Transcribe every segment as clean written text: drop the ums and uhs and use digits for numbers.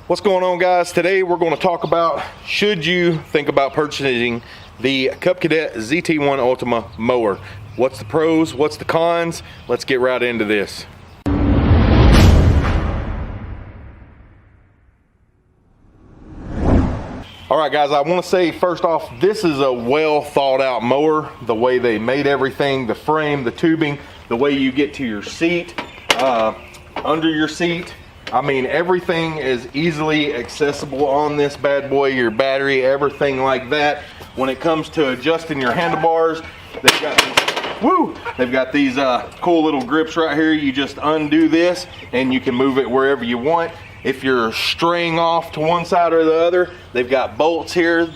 What's going on, guys? Today we're going to talk about, should you think about purchasing the Cub Cadet ZT1 Ultima mower? What's the pros? What's the cons? Let's get right into this. All right, guys, I want to say first off, this is a well thought out mower. The way they made everything, the frame, the tubing, the way you get to your seat, under your seat. I mean, everything is easily accessible on this bad boy, your battery, everything like that. When it comes to adjusting your handlebars, they've got these, they've got these cool little grips right here. You just undo this and you can move it wherever you want. If you're straying off to one side or the other, they've got bolts here,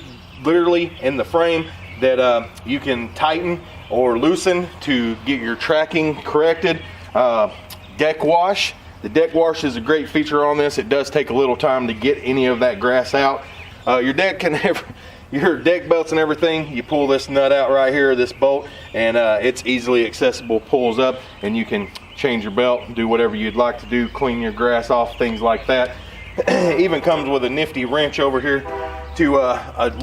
literally in the frame, that you can tighten or loosen to get your tracking corrected. Deck wash. The deck wash is a great feature on this. It does take a little time to get any of that grass out. Your deck belts and everything, you pull this nut out right here, this bolt, and it's easily accessible, pulls up, and you can change your belt, do whatever you'd like to do, clean your grass off, things like that. Even comes with a nifty wrench over here to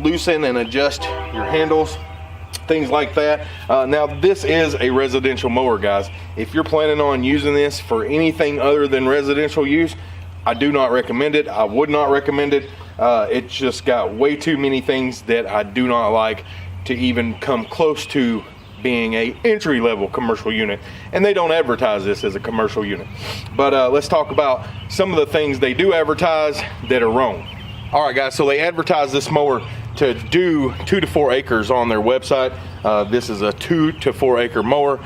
loosen and adjust your handles, things like that. Now this is a residential mower, guys. If you're planning on using this for anything other than residential use, I do not recommend it. I would not recommend it. It's just got way too many things that I do not like to even come close to being a entry-level commercial unit, and they don't advertise this as a commercial unit. But let's talk about some of the things they do advertise that are wrong. All right, guys, so they advertise this mower to do 2 to 4 acres on their website. This is a 2 to 4 acre mower,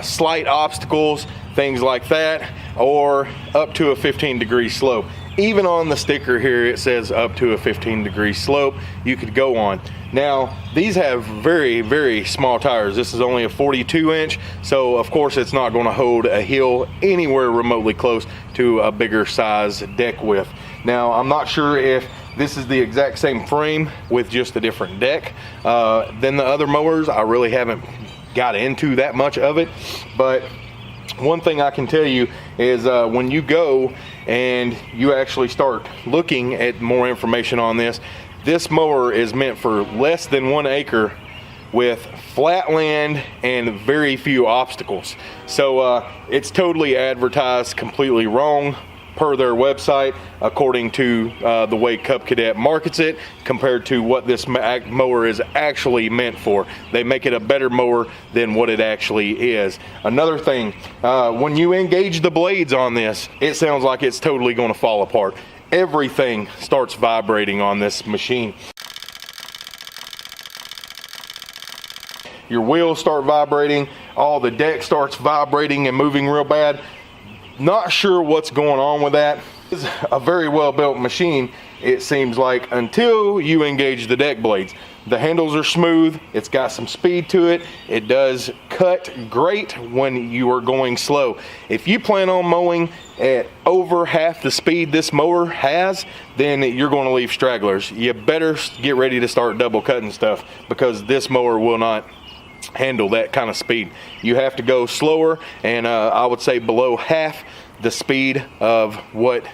slight obstacles, things like that, or up to a 15-degree slope. Even on the sticker here, it says up to a 15-degree slope you could go on. Now, these have very, very small tires. This is only a 42-inch, so of course it's not going to hold a hill anywhere remotely close to a bigger size deck width. Now, I'm not sure if this is the exact same frame with just a different deck than the other mowers. I really haven't got into that much of it, but one thing I can tell you is when you go and you actually start looking at more information on this, this mower is meant for less than 1 acre with flat land and very few obstacles. So it's totally advertised completely wrong per their website, according to the way Cub Cadet markets it compared to what this mower is actually meant for. They make it a better mower than what it actually is. Another thing, when you engage the blades on this, it sounds like it's totally going to fall apart. Everything starts vibrating on this machine. Your wheels start vibrating, all the deck starts vibrating and moving real bad. Not sure what's going on with that. It's a very well built machine, it seems like, until you engage the deck blades. The handles are smooth, it's got some speed to it, it does cut great when you are going slow. If you plan on mowing at over half the speed this mower has, then you're going to leave stragglers. You better get ready to start double cutting stuff, because this mower will not handle that kind of speed. You have to go slower, and I would say below half the speed of what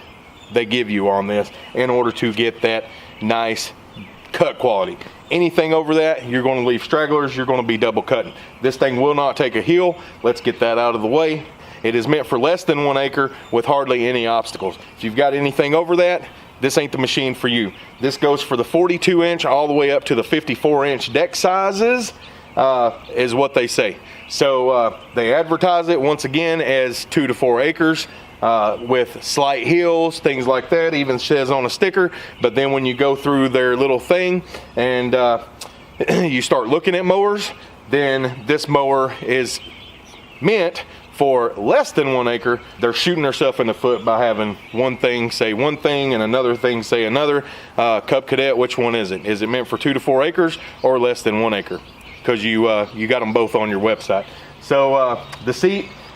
they give you on this in order to get that nice cut quality. Anything over that, you're going to leave stragglers, you're going to be double cutting. This thing will not take a hill. Let's get that out of the way. It is meant for less than 1 acre with hardly any obstacles. If you've got anything over that, this ain't the machine for you. This goes for the 42-inch all the way up to the 54-inch deck sizes, is what they say. So they advertise it once again as 2 to 4 acres with slight hills, things like that, even says on a sticker. But then when you go through their little thing and you start looking at mowers, then this mower is meant for less than 1 acre. They're shooting themselves in the foot by having one thing say one thing and another thing say another. Cub Cadet, which one is it? Is it meant for 2 to 4 acres or less than 1 acre? Because you got them both on your website. So the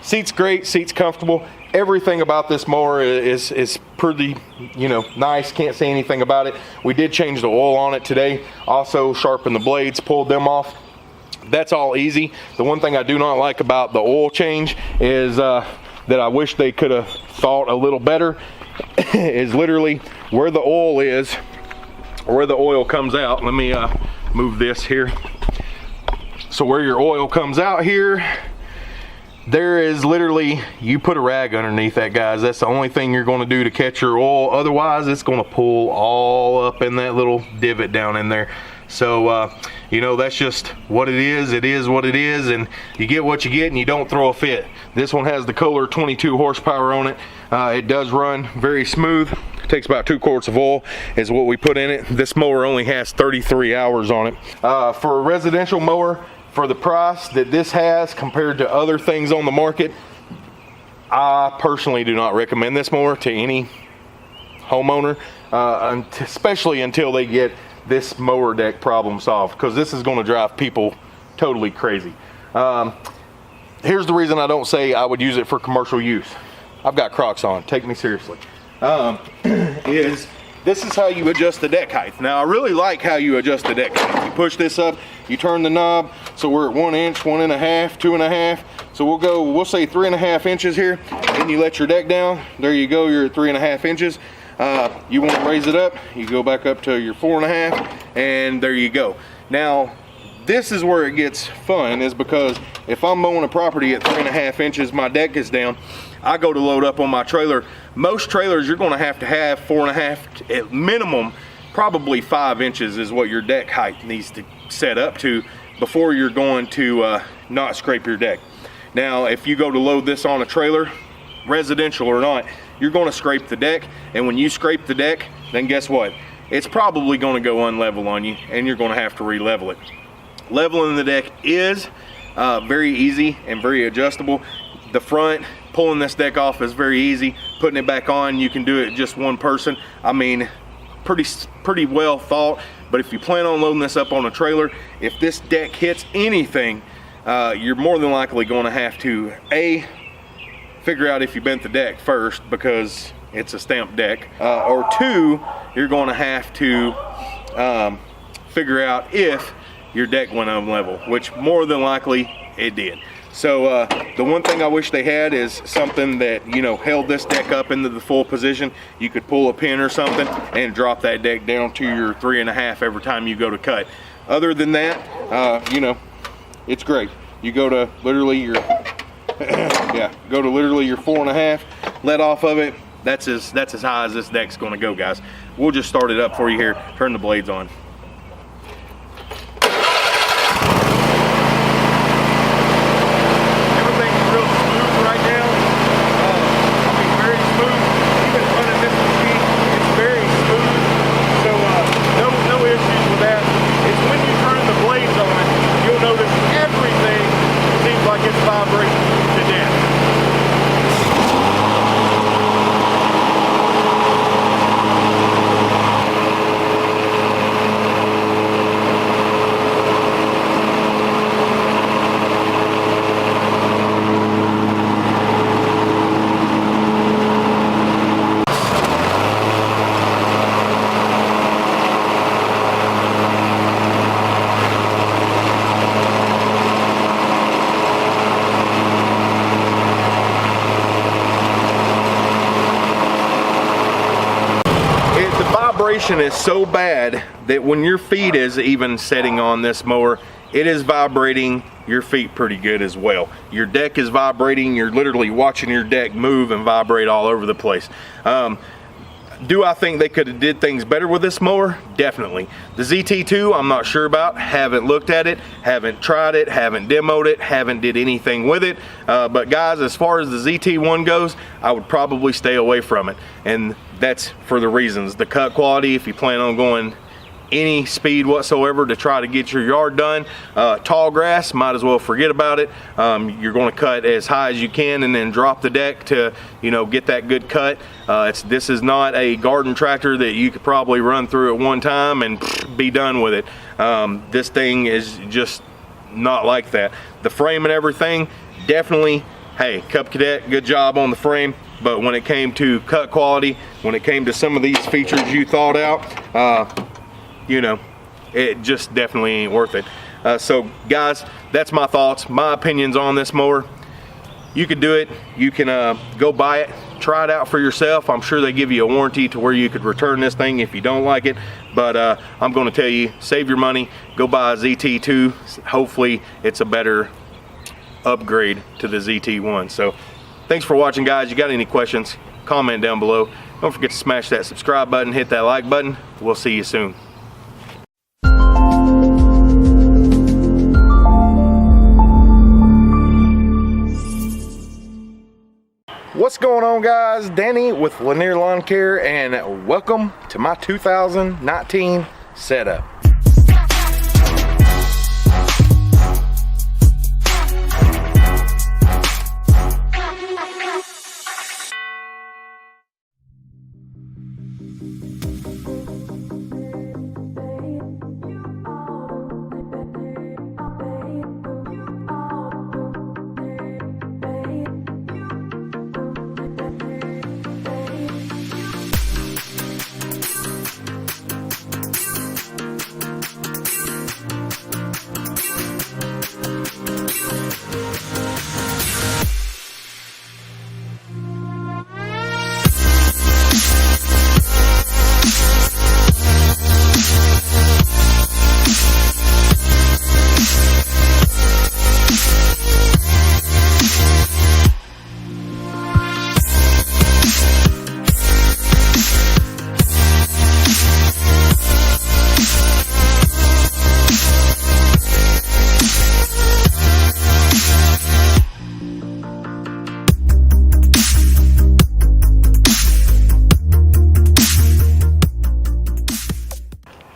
seat's great, seat's comfortable. Everything about this mower is pretty, nice. Can't say anything about it. We did change the oil on it today. Also sharpened the blades, pulled them off. That's all easy. The one thing I do not like about the oil change is that I wish they could have thought a little better is literally where the oil is, or where the oil comes out. Let me move this here. So where your oil comes out here, there is literally, you put a rag underneath that, guys. That's the only thing you're going to do to catch your oil. Otherwise, it's going to pull all up in that little divot down in there. So, you know, that's just what it is. It is what it is, and you get what you get, and you don't throw a fit. This one has the Kohler 22 horsepower on it. It does run very smooth. It takes about 2 quarts of oil is what we put in it. This mower only has 33 hours on it. For a residential mower, for the price that this has compared to other things on the market, I personally do not recommend this mower to any homeowner, especially until they get this mower deck problem solved, because this is going to drive people totally crazy. Here's the reason I don't say I would use it for commercial use. I've got Crocs on, take me seriously. This is how you adjust the deck height. Now, I really like how you adjust the deck height. You push this up, you turn the knob, so we're at 1 inch, 1.5, 2.5. So we'll say 3.5 inches here, and you let your deck down. There you go, you're at 3.5 inches. You want to raise it up, you go back up to your 4.5, and there you go. Now, this is where it gets fun, is because if I'm mowing a property at 3.5 inches, my deck is down, I go to load up on my trailer. Most trailers, you're going to have 4.5 at minimum, probably 5 inches is what your deck height needs to set up to before you're going to not scrape your deck. Now, if you go to load this on a trailer, residential or not, you're going to scrape the deck, and when you scrape the deck, then guess what? It's probably going to go unlevel on you, and you're going to have to re-level it. Leveling the deck is very easy and very adjustable. The front, pulling this deck off is very easy. Putting it back on, you can do it just one person. I mean, pretty well thought, but if you plan on loading this up on a trailer, if this deck hits anything, you're more than likely going to have to figure out if you bent the deck first, because it's a stamped deck, or 2, you're going to have to figure out if your deck went unlevel, which more than likely it did. So the one thing I wish they had is something that, you know, held this deck up into the full position. You could pull a pin or something and drop that deck down to your 3.5 every time you go to cut. Other than that, you know, it's great. You go to literally your go to literally your 4.5, let off of it. That's as high as this deck's going to go, guys. We'll just start it up for you here. Turn the blades on. Is so bad that when your feet is even setting on this mower, it is vibrating your feet pretty good as well. Your deck is vibrating. You're literally watching your deck move and vibrate all over the place. Do I think they could have did things better with this mower? Definitely. The ZT2, I'm not sure about. Haven't looked at it, haven't tried it, haven't demoed it, haven't did anything with it. But guys, as far as the ZT1 goes, I would probably stay away from it. And that's for the reasons. The cut quality, if you plan on going any speed whatsoever to try to get your yard done, tall grass, might as well forget about it. You're going to cut as high as you can and then drop the deck to, you know, get that good cut. This is not a garden tractor that you could probably run through at one time and be done with it. This thing is just not like that. The frame and everything, definitely, hey, Cub Cadet, good job on the frame. But when it came to cut quality, when it came to some of these features you thought out, you know, it just definitely ain't worth it. So guys, that's my thoughts, my opinions on this mower. You could do it. You can go buy it, try it out for yourself. I'm sure they give you a warranty to where you could return this thing if you don't like it, but I'm going to tell you, save your money, go buy a ZT2. Hopefully it's a better upgrade to the ZT1. So thanks for watching, guys. You got any questions, comment down below. Don't forget to smash that subscribe button, hit that like button. We'll see you soon. What's going on, guys? Danny with Lanier Lawn Care, and welcome to my 2019 setup.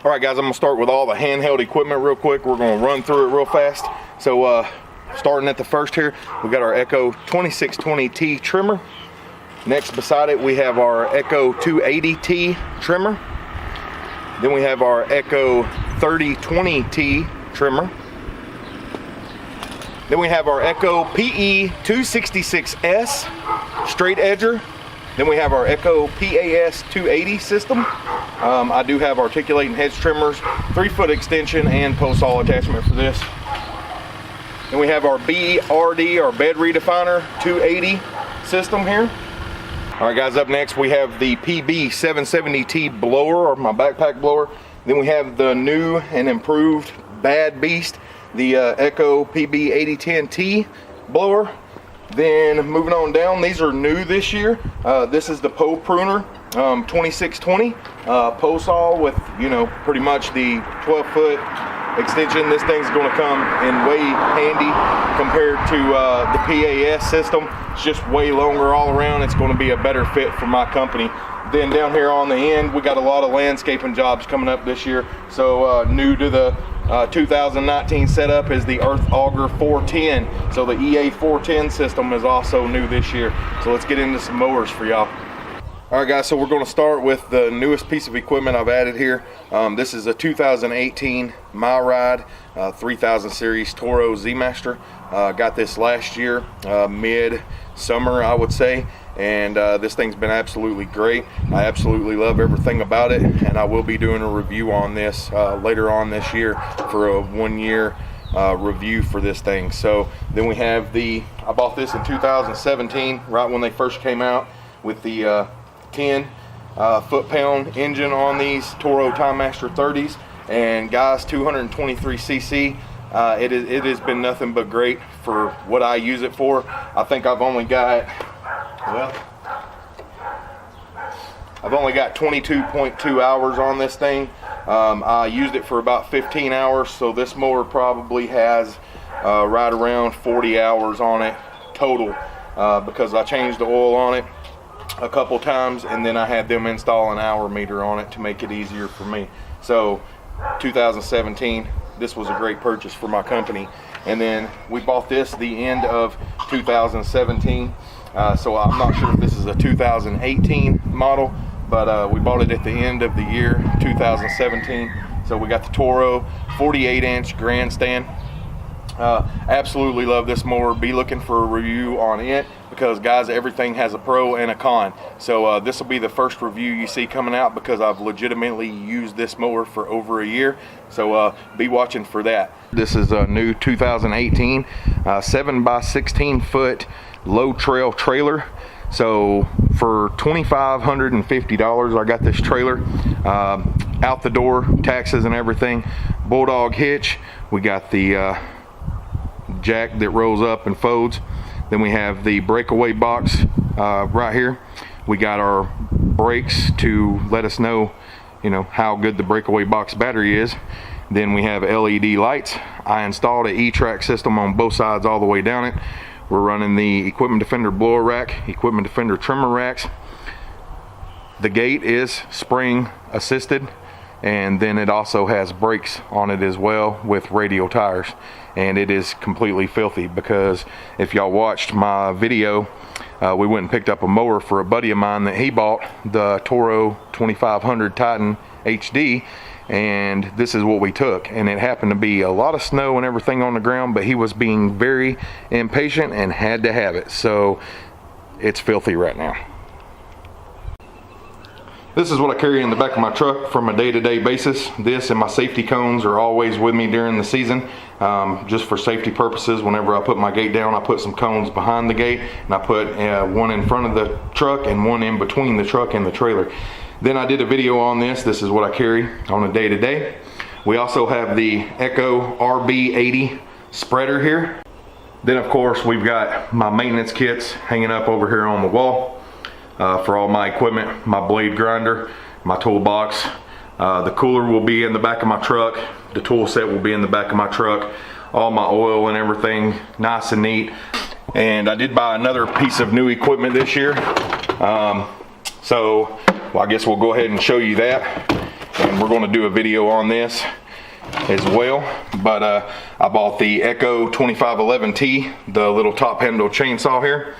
Alright guys, I'm going to start with all the handheld equipment real quick. We're going to run through it real fast. So starting at the first here, we got our Echo 2620T trimmer. Next beside it we have our Echo 280T trimmer. Then we have our Echo 3020T trimmer. Then we have our Echo PE 266S straight edger. Then we have our Echo PAS 280 system. I do have articulating hedge trimmers, 3-foot extension, and post saw attachment for this. Then we have our BRD, our bed redefiner 280 system here. All right guys, up next we have the PB 770T blower, or my backpack blower. Then we have the new and improved Bad Beast, the Echo PB 8010T blower. Then moving on down, these are new this year. This is the Poe Pruner 2620 Poe saw with, you know, pretty much the 12-foot extension. This thing's going to come in way handy compared to the PAS system. It's just way longer all around. It's going to be a better fit for my company. Then down here on the end, we got a lot of landscaping jobs coming up this year. So new to the 2019 setup is the Earth Auger 410. So the EA 410 system is also new this year. So let's get into some mowers for y'all. All right guys, so we're going to start with the newest piece of equipment I've added here. This is a 2018 MyRide 3000 series Toro Z-Master. Got this last year, mid-summer I would say. And this thing's been absolutely great. I absolutely love everything about it, and I will be doing a review on this later on this year for a 1-year review for this thing. So then we have I bought this in 2017, right when they first came out, with the 10 foot-pound engine on these Toro Time Master 30s, and guys, 223cc. It has been nothing but great for what I use it for. I think I've only got 22.2 hours on this thing. I used it for about 15 hours, so this mower probably has right around 40 hours on it total, because I changed the oil on it a couple times, and then I had them install an hour meter on it to make it easier for me. So 2017, this was a great purchase for my company. And then we bought this the end of 2017. So I'm not sure if this is a 2018 model, but we bought it at the end of the year 2017. So we got the Toro 48-inch grandstand. Absolutely love this mower. Be looking for a review on it, because guys, everything has a pro and a con. So this will be the first review you see coming out, because I've legitimately used this mower for over a year. So be watching for that. This is a new 2018 7 by 16 foot low trail trailer. So for $2,550. I got this trailer, out the door, taxes and everything, bulldog hitch. We got the jack that rolls up and folds. Then we have the breakaway box right here. We got our brakes to let us know, you know, how good the breakaway box battery is. Then we have LED lights. I installed an E-track system on both sides all the way down it. We're running the Equipment Defender blower rack, Equipment Defender trimmer racks. The gate is spring assisted, and then it also has brakes on it as well with radial tires. And it is completely filthy, because if y'all watched my video, we went and picked up a mower for a buddy of mine that he bought, the Toro 2500 Titan HD, and this is what we took. And it happened to be a lot of snow and everything on the ground, but he was being very impatient and had to have it, so it's filthy right now. This is what I carry in the back of my truck from a day-to-day basis. This and my safety cones are always with me during the season, just for safety purposes. Whenever I put my gate down, I put some cones behind the gate, and I put one in front of the truck and one in between the truck and the trailer. Then I did a video on this. This is what I carry on a day-to-day. We also have the Echo RB80 spreader here. Then of course we've got my maintenance kits hanging up over here on the wall. For all my equipment, my blade grinder, my toolbox. The cooler will be in the back of my truck. The tool set will be in the back of my truck. All my oil and everything nice and neat. And I did buy another piece of new equipment this year. So I guess we'll go ahead and show you that. And we're going to do a video on this as well. But I bought the Echo 2511T, the little top handle chainsaw here.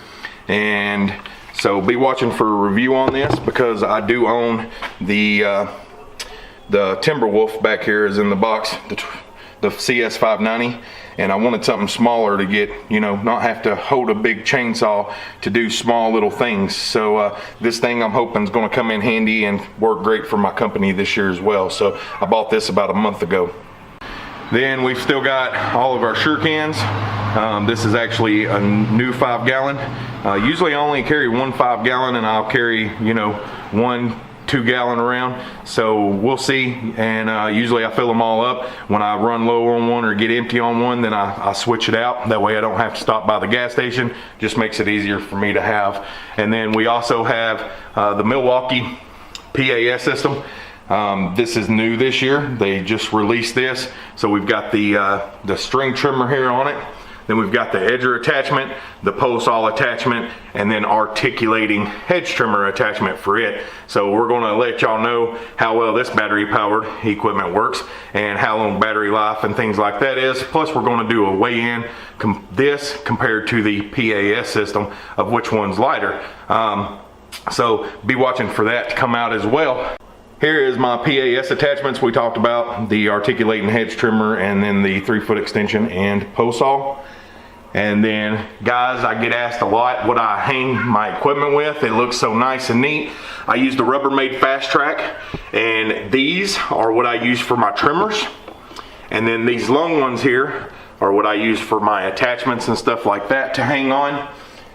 And so be watching for a review on this, because I do own the Timberwolf back here is in the box, the CS590, and I wanted something smaller to get, you know, not have to hold a big chainsaw to do small little things. So this thing I'm hoping is going to come in handy and work great for my company this year as well. So I bought this about a month ago. Then we've still got all of our sure cans. This is actually a new 5-gallon. Usually I only carry one 5-gallon, and I'll carry, you know, 1 2-gallon around. So we'll see. And usually I fill them all up. When I run low on one or get empty on one, then I switch it out. That way I don't have to stop by the gas station. Just makes it easier for me to have. And then we also have the Milwaukee PAS system. This is new this year. They just released this. So we've got the string trimmer here on it. Then we've got the edger attachment, the pole saw attachment, and then articulating hedge trimmer attachment for it. So we're going to let y'all know how well this battery powered equipment works and how long battery life and things like that is. Plus we're going to do a weigh-in this compared to the PAS system of which one's lighter. So be watching for that to come out as well. Here is my PAS attachments we talked about, the articulating hedge trimmer, and then the 3-foot extension and pole saw. And then guys, I get asked a lot what I hang my equipment with. It looks so nice and neat. I use the Rubbermaid Fast Track, and these are what I use for my trimmers. And then these long ones here are what I use for my attachments and stuff like that to hang on.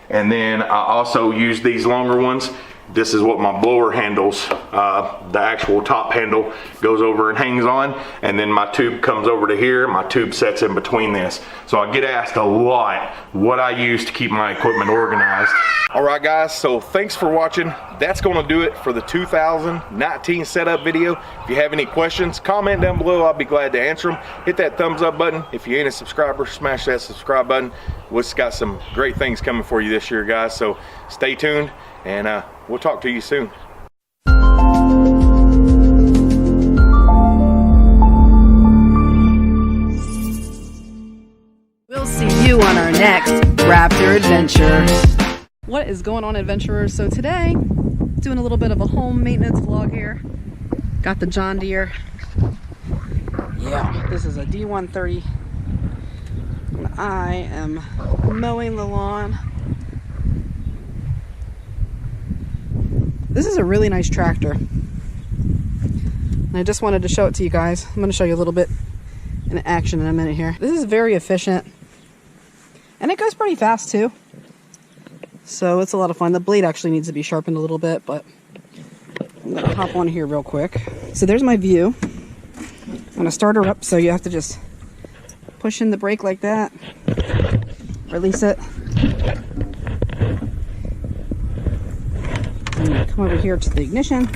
And then I also use these longer ones. This is what my blower handles, the actual top handle goes over and hangs on, and then my tube comes over to here. My tube sets in between this. So I get asked a lot what I use to keep my equipment organized. Alright guys, so thanks for watching. That's going to do it for the 2019 setup video. If you have any questions, comment down below. I'll be glad to answer them. Hit that thumbs up button. If you ain't a subscriber, smash that subscribe button. We've got some great things coming for you this year, guys, so stay tuned, and we'll talk to you soon. We'll see you on our next Raptor Adventure. What is going on, adventurers? So today, doing a little bit of a home maintenance vlog here. Got the John Deere. Yeah, this is a D130. And I am mowing the lawn. This is a really nice tractor. And I just wanted to show it to you guys. I'm going to show you a little bit in action in a minute here. This is very efficient. And it goes pretty fast too. So it's a lot of fun. The blade actually needs to be sharpened a little bit, but I'm gonna hop on here real quick. So there's my view. I'm gonna start her up, so you have to just push in the brake like that, release it, and come over here to the ignition.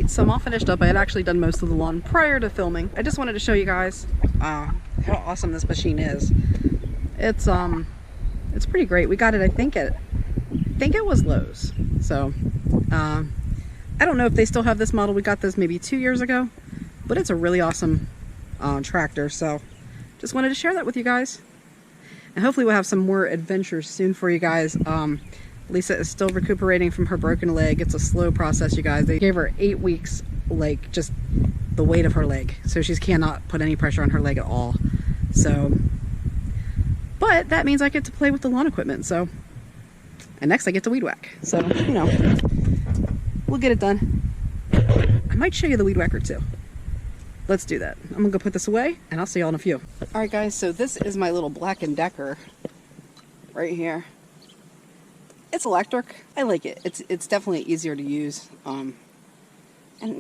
So I'm all finished up. I had actually done most of the lawn prior to filming. I just wanted to show you guys how awesome this machine is. It's pretty great. We got it, I think it was Lowe's. So I don't know if they still have this model. We got this maybe 2 years ago, but it's a really awesome tractor. So just wanted to share that with you guys, and hopefully we'll have some more adventures soon for you guys. Lisa is still recuperating from her broken leg. It's a slow process, you guys. They gave her 8 weeks, like just the weight of her leg. So she cannot put any pressure on her leg at all. So, but that means I get to play with the lawn equipment. So, and next I get to weed whack. So, you know, we'll get it done. I might show you the weed whacker too. Let's do that. I'm gonna go put this away and I'll see y'all in a few. All right guys, so this is my little Black & Decker right here. It's electric. I like it. It's definitely easier to use. And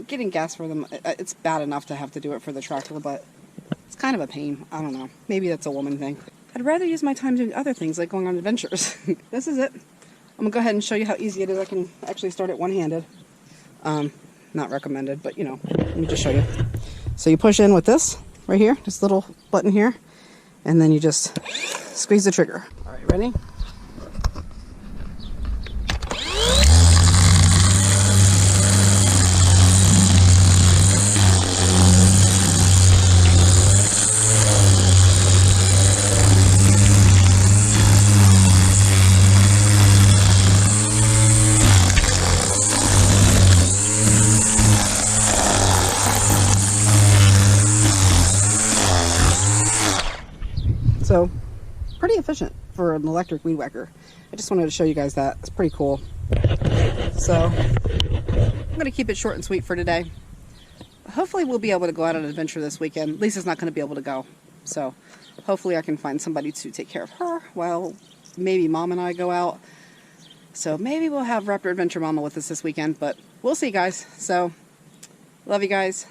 getting gas for them, it's bad enough to have to do it for the tractor, but it's kind of a pain. I don't know. Maybe that's a woman thing. I'd rather use my time doing other things like going on adventures. This is it. I'm gonna go ahead and show you how easy it is. I can actually start it one-handed. Not recommended, but you know, let me just show you. So you push in with this right here, this little button here, and then you just squeeze the trigger. All right, ready? So, pretty efficient for an electric weed whacker. I just wanted to show you guys that. It's pretty cool. So, I'm going to keep it short and sweet for today. Hopefully we'll be able to go out on an adventure this weekend. Lisa's not going to be able to go. So, hopefully I can find somebody to take care of her while maybe Mom and I go out. So, maybe we'll have Raptor Adventure Mama with us this weekend. But we'll see, guys. So, love you guys.